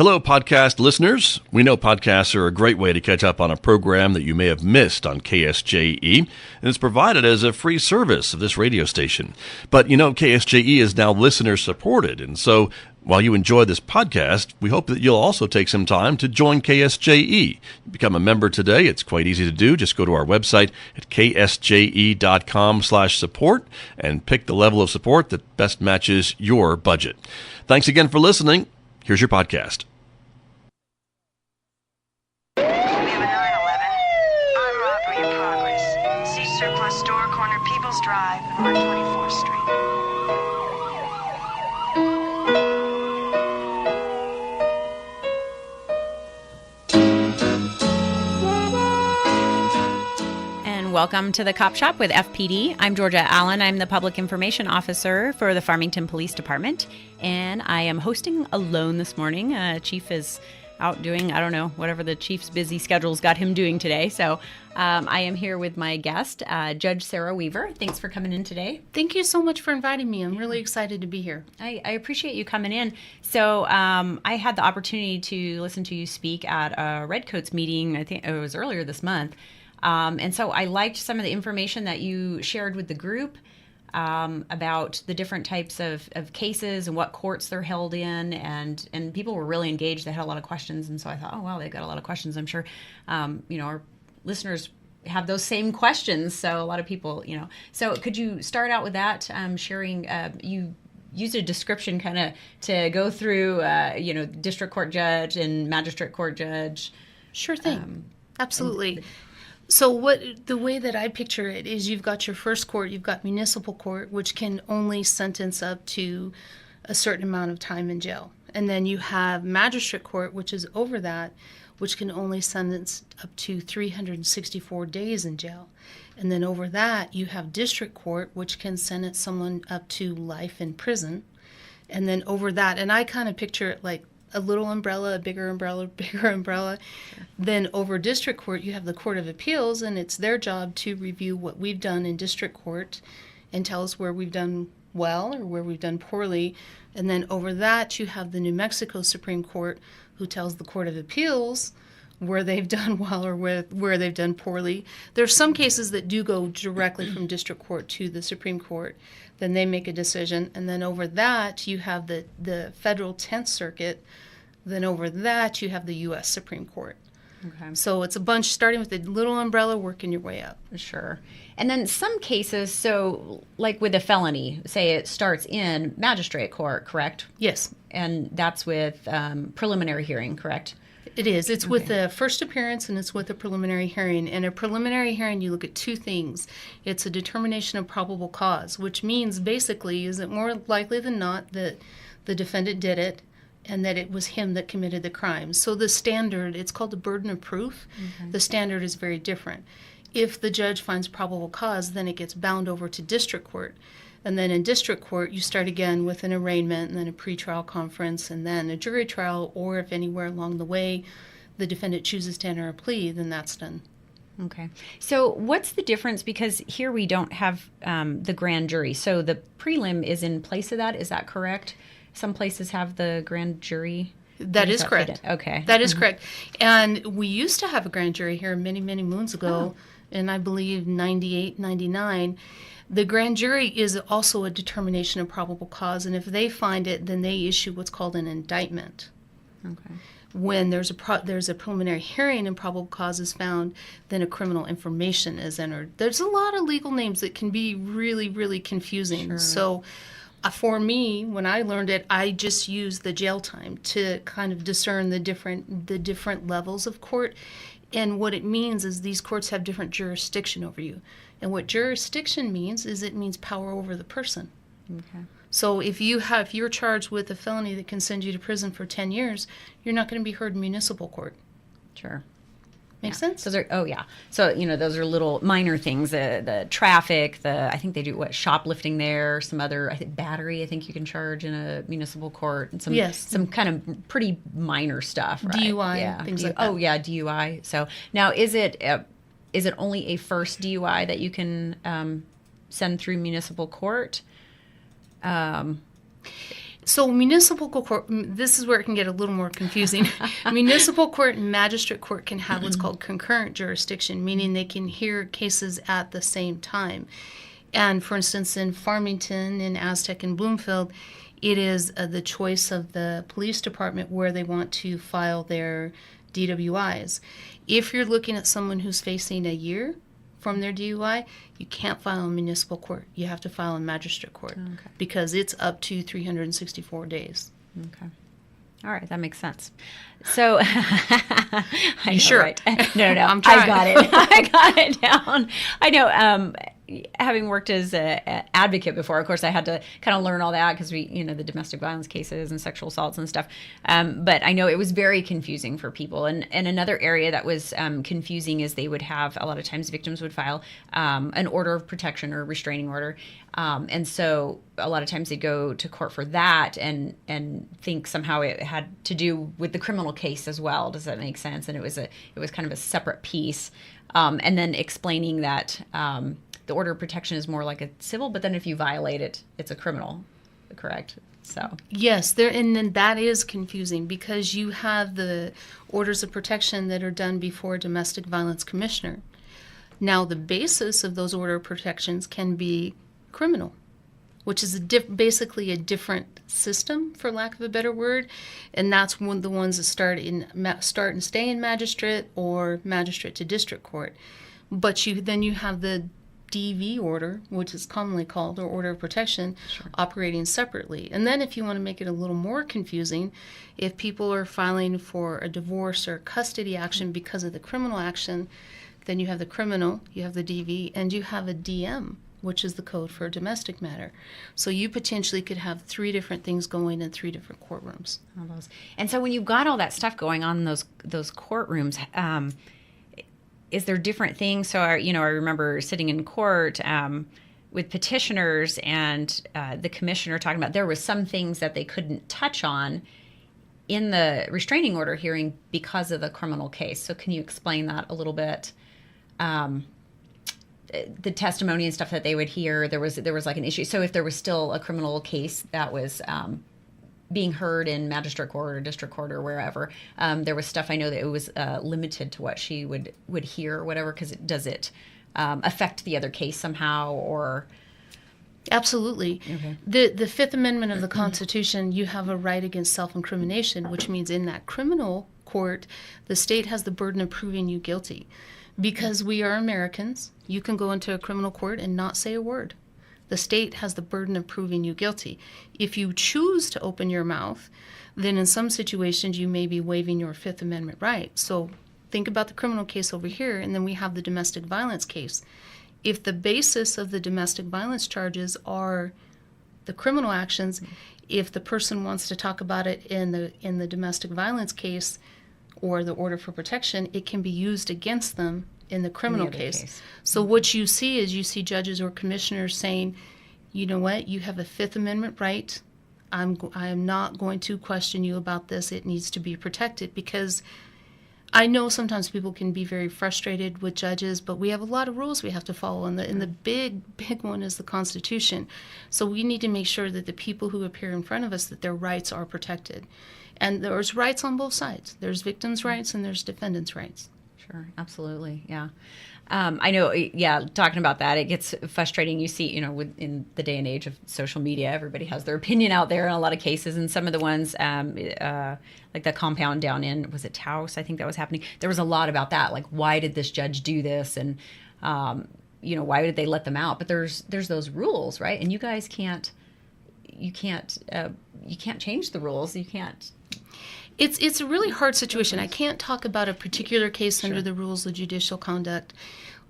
Hello, podcast listeners. We know podcasts are a great way to catch up on a program that you may have missed on KSJE, and it's provided as a free service of this radio station. But you know, KSJE is now listener supported, and so while you enjoy this podcast, we hope that you'll also take some time to join KSJE. Become a member today. It's quite easy to do. Just go to our website at ksje.com/support and pick the level of support that best matches your budget. Thanks again for listening. Here's your podcast. We have a 911. Armed robbery in progress. See surplus store, corner People's Drive, and 124th Street. Welcome to the Cop Shop with FPD. I'm Georgia Allen. I'm the Public Information Officer for the Farmington Police Department, and I am hosting alone this morning. Chief is out doing, I don't know, whatever the chief's busy schedule's got him doing today. So I am here with my guest, Judge Sarah Weaver. Thanks for coming in today. Thank you so much for inviting me. I'm really excited to be here. I appreciate you coming in. So I had the opportunity to listen to you speak at a Redcoats meeting, I think it was earlier this month. And so I liked some of the information that you shared with the group about the different types of cases and what courts they're held in, and people were really engaged. They had a lot of questions, and so I thought, oh, wow, they've got a lot of questions. I'm sure, our listeners have those same questions, so a lot of people, So could you start out with that, sharing, you used a description kind of to go through, district court judge and magistrate court judge. Sure thing. Absolutely. So the way that I picture it is you've got your first court, you've got municipal court, which can only sentence up to a certain amount of time in jail. And then you have magistrate court, which is over that, which can only sentence up to 364 days in jail. And then over that, you have district court, which can sentence someone up to life in prison. And then over that, and I kind of picture it like a little umbrella, a bigger umbrella, bigger umbrella. Sure. Then over district court, you have the Court of Appeals, and it's their job to review what we've done in district court and tell us where we've done well or where we've done poorly. And then over that, you have the New Mexico Supreme Court, who tells the Court of Appeals where they've done well or where they've done poorly. There's some cases that do go directly from district court to the Supreme Court. Then they make a decision. And then over that, you have the federal 10th Circuit. Then over that, you have the U.S. Supreme Court. Okay. So it's a bunch, starting with a little umbrella, working your way up. Sure. And then some cases, so like with a felony, say it starts in magistrate court, correct? Yes. And that's with preliminary hearing, correct? It is. It's with the first appearance, and it's with a preliminary hearing. In a preliminary hearing, you look at two things. It's a determination of probable cause, which means basically, is it more likely than not that the defendant did it and that it was him that committed the crime? So the standard, it's called the burden of proof. Mm-hmm. The standard is very different. If the judge finds probable cause, then it gets bound over to district court. And then in district court, you start again with an arraignment and then a pretrial conference and then a jury trial, or if anywhere along the way the defendant chooses to enter a plea, then that's done. Okay. So what's the difference? Because here we don't have the grand jury. So the prelim is in place of that. Is that correct? Some places have the grand jury. That is correct. Okay. That is correct. And we used to have a grand jury here many, many moons ago, in I believe 98, 99. The grand jury is also a determination of probable cause, and if they find it, then they issue what's called an indictment. Okay. When there's a preliminary hearing and probable cause is found, then a criminal information is entered. There's a lot of legal names that can be really, really confusing. Sure. So for me, when I learned it, I just used the jail time to kind of discern the different levels of court. And what it means is these courts have different jurisdiction over you. And what jurisdiction means is it means power over the person. Okay. So if you're charged with a felony that can send you to prison for 10 years, you're not going to be heard in municipal court. Sure. Make sense? So those are little minor things. The traffic, I think they do shoplifting there, some other, I think battery, I think you can charge in a municipal court, and some kind of pretty minor stuff, right? DUI, things like that. Oh yeah, DUI. So now is it only a first DUI that you can send through municipal court? So municipal court, this is where it can get a little more confusing. Municipal court and magistrate court can have what's called concurrent jurisdiction, meaning they can hear cases at the same time. And for instance, in Farmington, in Aztec, and Bloomfield, it is the choice of the police department where they want to file their DWIs. If you're looking at someone who's facing a year from their DUI, you can't file in municipal court. You have to file in magistrate court because it's up to 364 days. Okay. All right, that makes sense. So, I know, sure? Right? No, I'm trying. I got it. I got it down. I know. Having worked as an advocate before, of course, I had to kind of learn all that because the domestic violence cases and sexual assaults and stuff. But I know it was very confusing for people. And another area that was confusing is they would have, a lot of times victims would file an order of protection or restraining order. And so a lot of times they'd go to court for that and think somehow it had to do with the criminal case as well. Does that make sense? And it was kind of a separate piece. And then explaining that the order of protection is more like a civil, but then if you violate it, it's a criminal, correct? So yes, and then that is confusing because you have the orders of protection that are done before a domestic violence commissioner. Now, the basis of those order of protections can be criminal, which is basically a different system, for lack of a better word, and that's one of the ones that start and stay in magistrate or magistrate to district court. But then you have the DV order, which is commonly called, or order of protection, operating separately. And then if you want to make it a little more confusing, if people are filing for a divorce or custody action because of the criminal action, then you have the criminal, you have the DV, and you have a DM, which is the code for a domestic matter. So you potentially could have 3 different things going in 3 different courtrooms. And so when you've got all that stuff going on in those courtrooms, is there different things? So, I remember sitting in court with petitioners and the commissioner talking about there were some things that they couldn't touch on in the restraining order hearing because of the criminal case. So can you explain that a little bit? The testimony and stuff that they would hear, there was like an issue. So if there was still a criminal case that was being heard in magistrate court or district court or wherever, there was stuff I know that it was limited to what she would hear or whatever, because does it affect the other case somehow or? Absolutely. Okay. The Fifth Amendment of the Constitution, you have a right against self-incrimination, which means in that criminal court, the state has the burden of proving you guilty. Because we are Americans, you can go into a criminal court and not say a word. The state has the burden of proving you guilty. If you choose to open your mouth, then in some situations you may be waiving your Fifth Amendment right. So think about the criminal case over here, and then we have the domestic violence case. If the basis of the domestic violence charges are the criminal actions, if the person wants to talk about it in the domestic violence case or the order for protection, it can be used against them in the criminal case. So what you see is judges or commissioners saying, you know what, you have a Fifth Amendment right. I am not going to question you about this. It needs to be protected, because I know sometimes people can be very frustrated with judges, but we have a lot of rules we have to follow, and the big one is the Constitution. So we need to make sure that the people who appear in front of us, that their rights are protected. And there's rights on both sides. There's victims' rights and there's defendants' rights. Sure, absolutely, yeah. I know, talking about that, it gets frustrating. You see, in the day and age of social media, everybody has their opinion out there in a lot of cases, and some of the ones, like the compound down in, was it Taos? I think that was happening. There was a lot about that, like, why did this judge do this, and why did they let them out? But there's those rules, right? And you guys can't change the rules. You can't. It's a really hard situation. I can't talk about a particular case under the rules of judicial conduct.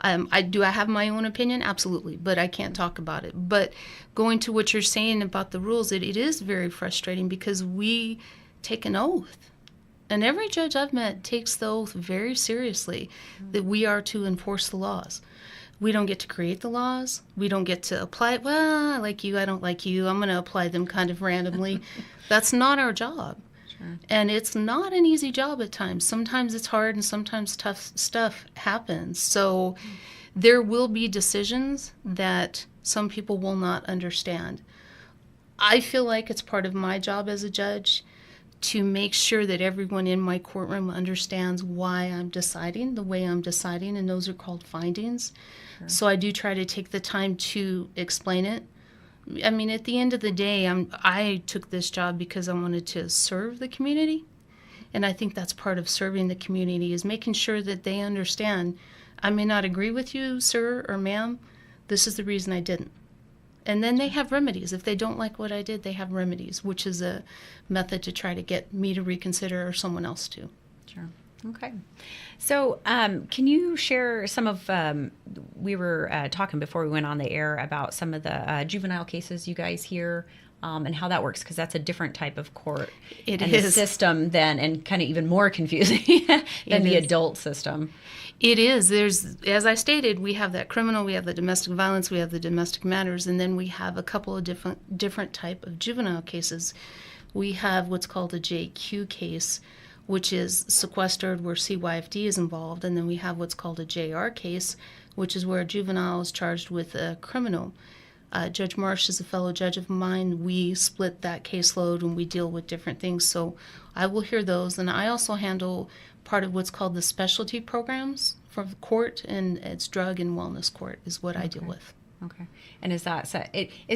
I have my own opinion? Absolutely, but I can't talk about it. But going to what you're saying about the rules, it is very frustrating because we take an oath. And every judge I've met takes the oath very seriously, that we are to enforce the laws. We don't get to create the laws. We don't get to apply it. Well, I like you, I don't like you. I'm going to apply them kind of randomly. That's not our job. And it's not an easy job at times. Sometimes it's hard and sometimes tough stuff happens. So there will be decisions that some people will not understand. I feel like it's part of my job as a judge to make sure that everyone in my courtroom understands why I'm deciding the way I'm deciding, and those are called findings. Sure. So I do try to take the time to explain it. I mean, at the end of the day, I took this job because I wanted to serve the community, and I think that's part of serving the community is making sure that they understand, I may not agree with you, sir or ma'am, this is the reason I didn't. And then they have remedies. If they don't like what I did, they have remedies, which is a method to try to get me to reconsider or someone else to. Sure. Okay. So can you share some of, we were talking before we went on the air about some of the juvenile cases you guys hear and how that works, because that's a different type of court It and is. the system then, and kind of even more confusing than the adult system. It is. There's, as I stated, we have that criminal, we have the domestic violence, we have the domestic matters, and then we have a couple of different type of juvenile cases. We have what's called a JQ case, which is sequestered where CYFD is involved, and then we have what's called a JR case, which is where a juvenile is charged with a criminal. Judge Marsh is a fellow judge of mine. We split that caseload and we deal with different things. So I will hear those, and I also handle part of what's called the specialty programs for the court, and it's drug and wellness court is what I deal with. Okay. And is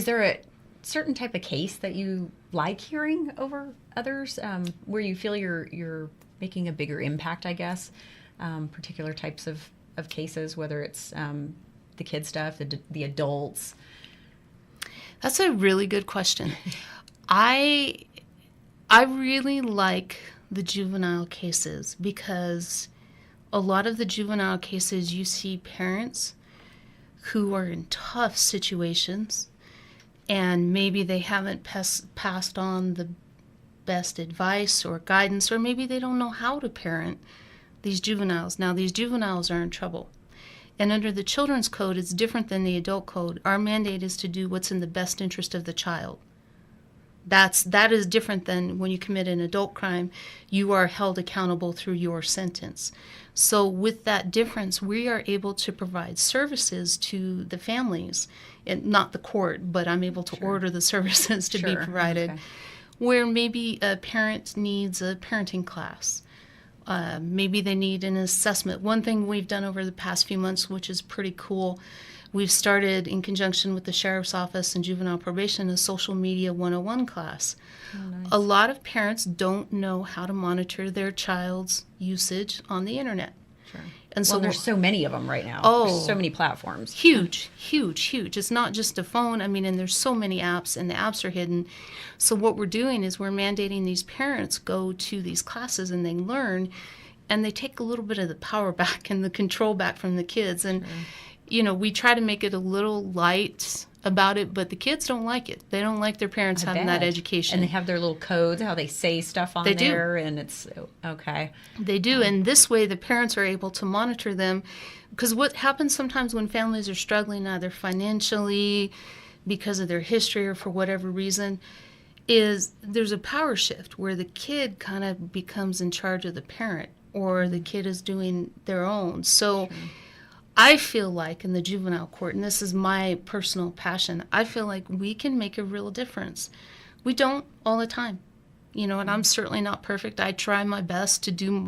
there a certain type of case that you like hearing over others, where you feel you're making a bigger impact, I guess, particular types of cases, whether it's the kid stuff, the adults? That's a really good question. I really like the juvenile cases because a lot of the juvenile cases you see parents who are in tough situations and maybe they haven't passed on the best advice or guidance, or maybe they don't know how to parent these juveniles. Now, these juveniles are in trouble. And under the Children's Code, it's different than the Adult Code. Our mandate is to do what's in the best interest of the child. That is different than when you commit an adult crime, you are held accountable through your sentence. So with that difference, we are able to provide services to the families, and not the court, but I'm able to order the services to be provided, where maybe a parent needs a parenting class. Maybe they need an assessment. One thing we've done over the past few months, which is pretty cool, we've started in conjunction with the Sheriff's Office and Juvenile Probation a Social Media 101 class. Oh, nice. A lot of parents don't know how to monitor their child's usage on the internet. Sure. And so there's so many of them right now. There's so many platforms. Huge. It's not just a phone. I mean, and there's so many apps, and the apps are hidden. So what we're doing is we're mandating these parents go to these classes and they learn, and they take a little bit of the power back and the control back from the kids. And we try to make it a little light about it, but the kids don't like it. They don't like their parents having that education. And they have their little codes, how they say stuff on there, and it's okay. They do, and this way the parents are able to monitor them, because what happens sometimes when families are struggling, either financially, because of their history, or for whatever reason, is there's a power shift where the kid kind of becomes in charge of the parent, or the kid is doing their own. So I feel like in the juvenile court, and this is my personal passion, I feel like we can make a real difference. We don't all the time, and I'm certainly not perfect. I try my best to do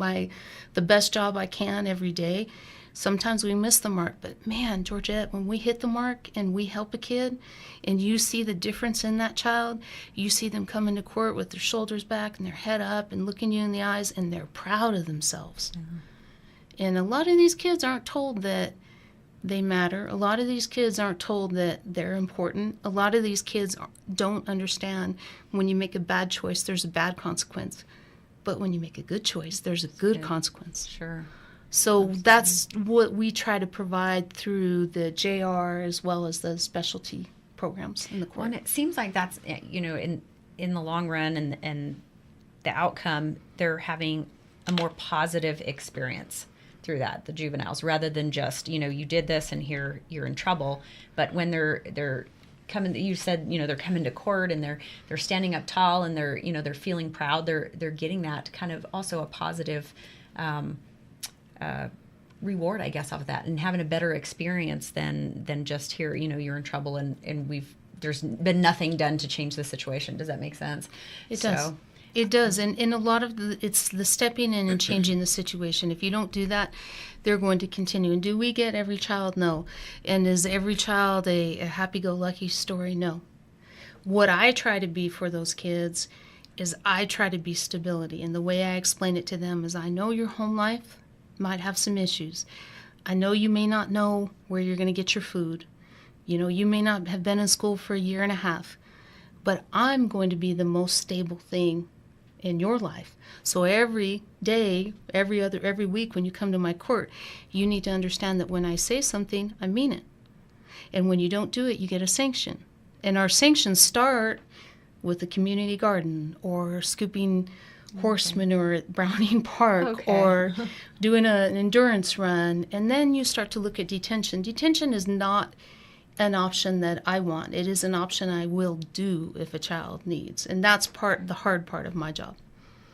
the best job I can every day. Sometimes we miss the mark, but man, Georgette, when we hit the mark and we help a kid and you see the difference in that child, you see them come into court with their shoulders back and their head up and looking you in the eyes, and they're proud of themselves. Mm-hmm. And a lot of these kids aren't told that they matter. A lot of these kids aren't told that they're important. A lot of these kids don't understand when you make a bad choice, there's a bad consequence. But when you make a good choice, there's a good consequence. Sure. So that's what we try to provide through the JR as well as the specialty programs in the court. Well, and it seems like that's, in the long run and the outcome, they're having a more positive experience through that, the juveniles, rather than just, you did this and here you're in trouble. But when they're coming, you said, they're coming to court and they're standing up tall and they're feeling proud. They're getting that kind of also a positive reward, I guess, off of that, and having a better experience than just here, you're in trouble and we've there's been nothing done to change the situation. Does that make sense? It does. It does. And in a lot of it's the stepping in and changing the situation. If you don't do that, they're going to continue. And do we get every child? No. And is every child a happy-go-lucky story? No. What I try to be for those kids is I try to be stability. And the way I explain it to them is I know your home life might have some issues. I know you may not know where you're going to get your food. You know, you may not have been in school for a year and a half. But I'm going to be the most stable thing in your life. So every day, every week when you come to my court, you need to understand that when I say something, I mean it. And when you don't do it, you get a sanction. And our sanctions start with the community garden or scooping horse manure at Browning Park or doing an endurance run. And then you start to look at detention. Detention is not an option that I want. It is an option I will do if a child needs. And that's the hard part of my job.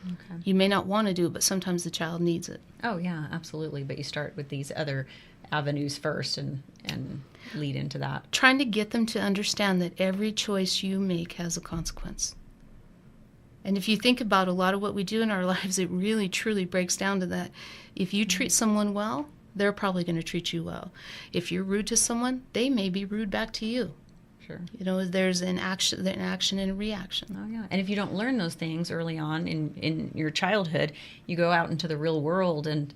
Okay. You may not want to do it, but sometimes the child needs it. Oh, yeah, absolutely. But you start with these other avenues first and lead into that. Trying to get them to understand that every choice you make has a consequence. And if you think about a lot of what we do in our lives, it really, truly breaks down to that. If you treat someone well, they're probably going to treat you well. If you're rude to someone, they may be rude back to you. Sure. You know, there's an action and a reaction. Oh, yeah. And if you don't learn those things early on in your childhood, you go out into the real world and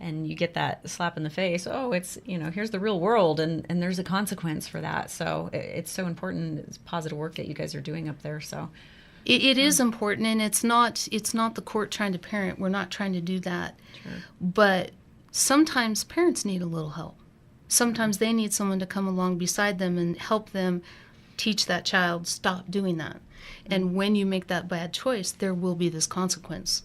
you get that slap in the face. Oh, it's, you know, here's the real world, and there's a consequence for that. So it's so important. It's positive work that you guys are doing up there. So it is important, and it's not the court trying to parent. We're not trying to do that. Sure. But sometimes parents need a little help. Sometimes they need someone to come along beside them and help them teach that child, stop doing that. And when you make that bad choice, there will be this consequence.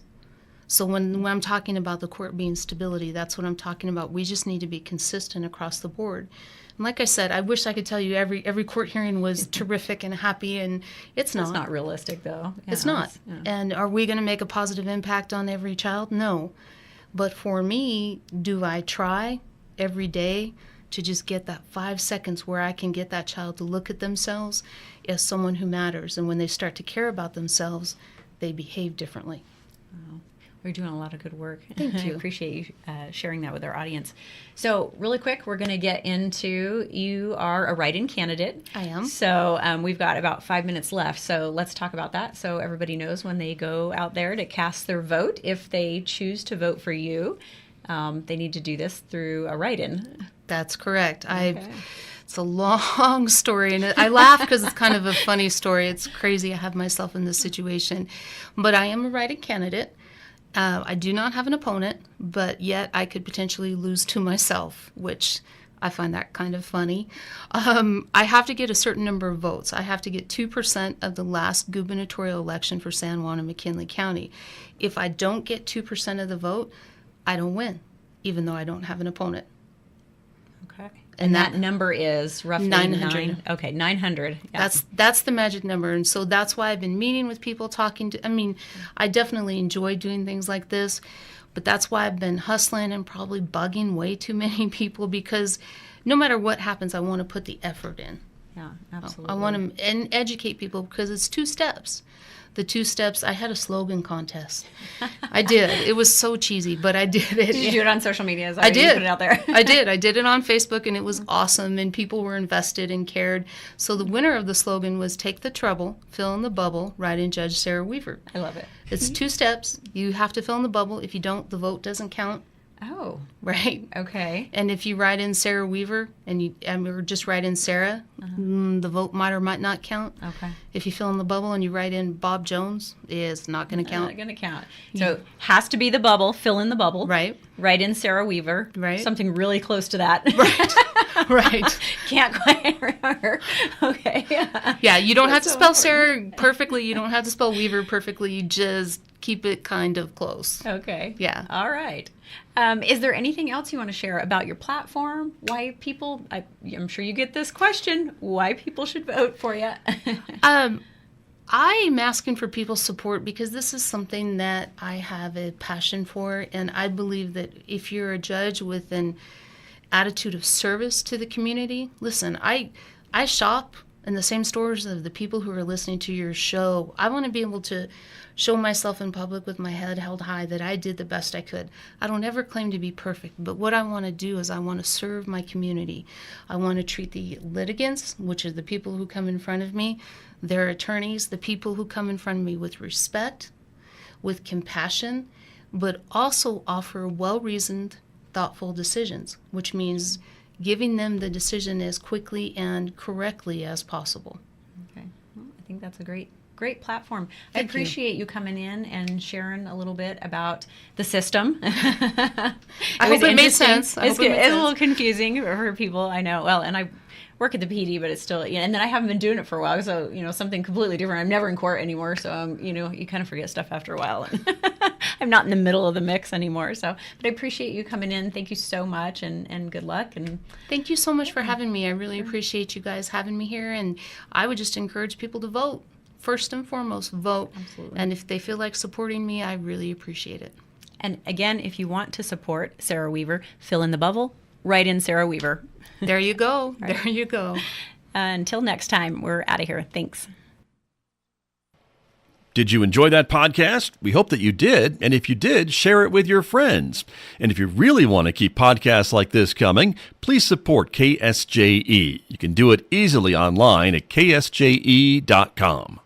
So when I'm talking about the court being stability, that's what I'm talking about. We just need to be consistent across the board. And like I said, I wish I could tell you every court hearing was terrific and happy, and it's not. It's not realistic, though. Yeah, it's not. Yeah. And are we going to make a positive impact on every child? No. But for me, do I try every day to just get that 5 seconds where I can get that child to look at themselves as someone who matters. And when they start to care about themselves, they behave differently. Wow. You're doing a lot of good work. Thank you. I appreciate you sharing that with our audience. So really quick, we're going to get into, you are a write-in candidate. I am. So we've got about 5 minutes left. So let's talk about that so everybody knows when they go out there to cast their vote. If they choose to vote for you, they need to do this through a write-in. That's correct. Okay. It's a long story, and I laugh because it's kind of a funny story. It's crazy I have myself in this situation. But I am a write-in candidate. I do not have an opponent, but yet I could potentially lose to myself, which I find that kind of funny. I have to get a certain number of votes. I have to get 2% of the last gubernatorial election for San Juan and McKinley County. If I don't get 2% of the vote, I don't win, even though I don't have an opponent. Okay. And that number is roughly 900. Okay, 900. Yeah. That's the magic number. And so that's why I've been meeting with people, talking to, I definitely enjoy doing things like this, but that's why I've been hustling and probably bugging way too many people, because no matter what happens, I want to put the effort in. Yeah, absolutely. I want to educate people, because it's 2 steps. The 2 steps, I had a slogan contest. I did. It was so cheesy, but I did it. Did you do it on social media? I did. You put it out there? I did. I did it on Facebook, and it was awesome, and people were invested and cared. So the winner of the slogan was "Take the trouble, fill in the bubble, write in Judge Sarah Weaver." I love it. It's 2 steps. You have to fill in the bubble. If you don't, the vote doesn't count. Oh. Right. Okay. And if you write in Sarah Weaver or just write in Sarah, the vote might or might not count. Okay. If you fill in the bubble and you write in Bob Jones, it's not going to count. Not going to count. So has to be the bubble. Fill in the bubble. Right. Write in Sarah Weaver. Right. Something really close to that. Right. Right. Can't quite remember. Okay. Yeah, you don't have to spell Sarah perfectly. You don't have to spell Weaver perfectly. You just keep it kind of close. Okay. Yeah. All right. Is there anything else you want to share about your platform? Why people, I'm sure you get this question, why people should vote for you? I'm asking for people's support because this is something that I have a passion for, and I believe that if you're a judge with an attitude of service to the community, listen, I shop and the same stories of the people who are listening to your show. I want to be able to show myself in public with my head held high that I did the best I could. I don't ever claim to be perfect, but what I want to do is I want to serve my community. I want to treat the litigants, which are the people who come in front of me, their attorneys, the people who come in front of me, with respect, with compassion, but also offer well-reasoned, thoughtful decisions, which means giving them the decision as quickly and correctly as possible. Okay. Well, I think that's a great platform. I Thank you. appreciate you coming in and sharing a little bit about the system. I hope it made sense. I It's hope it good. made It's a sense. little confusing for people, I know. Well, and I work at the PD, but it's still, and then I haven't been doing it for a while, so, something completely different. I'm never in court anymore, so, you kind of forget stuff after a while. I'm not in the middle of the mix anymore, so, but I appreciate you coming in. Thank you so much, and good luck. And Thank you so much for having me. I really appreciate you guys having me here, and I would just encourage people to vote. First and foremost, vote. Absolutely. And if they feel like supporting me, I really appreciate it. And again, if you want to support Sarah Weaver, fill in the bubble, write in Sarah Weaver. There you go. There you go. Until next time, we're out of here. Thanks. Did you enjoy that podcast? We hope that you did. And if you did, share it with your friends. And if you really want to keep podcasts like this coming, please support KSJE. You can do it easily online at ksje.com.